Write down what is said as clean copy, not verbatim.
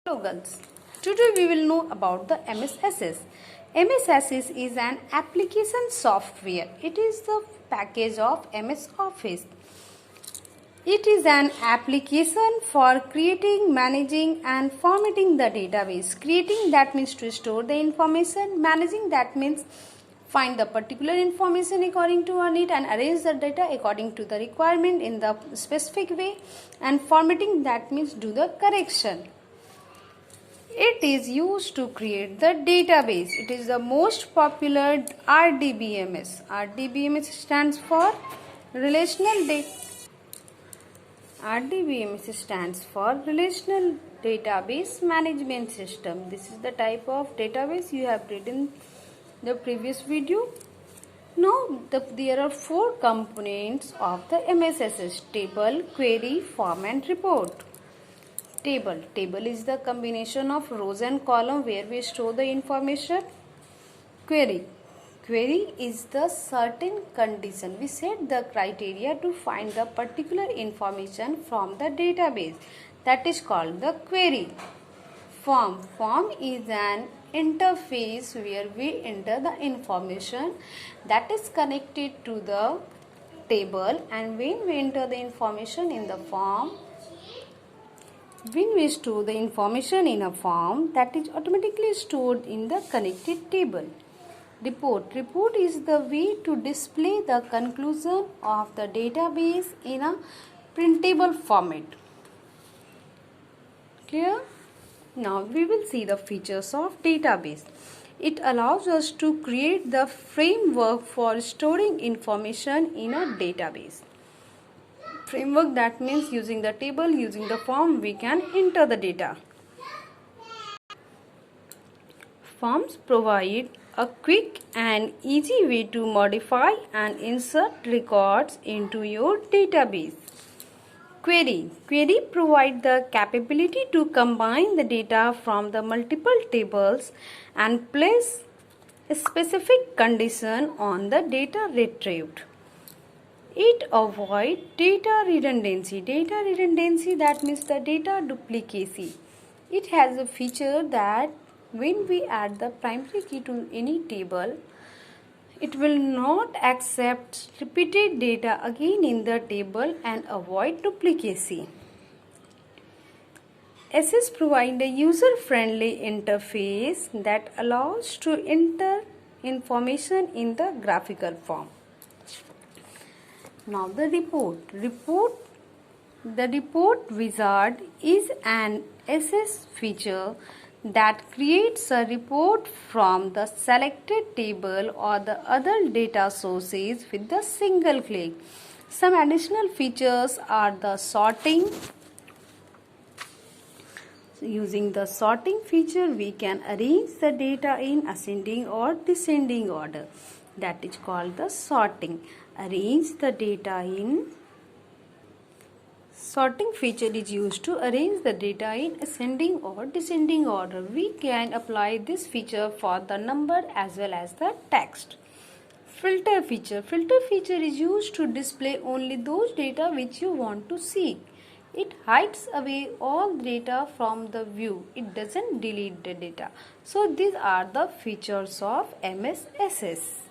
Slogans. Today we will know about the MSSS. MSSS is an application software. It is the package of MS Office. It is an application for creating, managing and formatting the database. Creating, that means to store the information. Managing, that means find the particular information according to our need and arrange the data according to the requirement in the specific way. And formatting, that means do the correction. It is used to create the database. It is the most popular RDBMS. RDBMS stands for Relational Database Management System. This is the type of database you have read in the previous video. Now there are four components of the MSSS: table, query, form and report. Table is the combination of rows and column where we store the information. Query is the certain condition. We set the criteria to find the particular information from the database. That is called the query. Form is an interface where we enter the information that is connected to the table, and when we enter the information in the form, when we store the information in a form, that is automatically stored in the connected table. Report is the way to display the conclusion of the database in a printable format. Clear? Now we will see the features of database. It allows us to create the framework for storing information in a database. Framework, that means using the table, using the form, we can enter the data. Forms provide a quick and easy way to modify and insert records into your database. Query provide the capability to combine the data from the multiple tables and place a specific condition on the data retrieved. It avoids data redundancy. That means the data duplicacy. It has a feature that when we add the primary key to any table, it will not accept repeated data again in the table and avoid duplicacy. SS provide a user-friendly interface that allows to enter information in the graphical form. Now the report. The report wizard is an SS feature that creates a report from the selected table or the other data sources with a single click. Some additional features are the sorting. Using the sorting feature, we can arrange the data in ascending or descending order. That is called the sorting. Arrange the data in sorting feature is used to arrange the data in ascending or descending order. We can apply this feature for the number as well as the text. Filter feature is used to display only those data which you want to see. It hides away all data from the view. It doesn't delete the data. So these are the features of MSSS.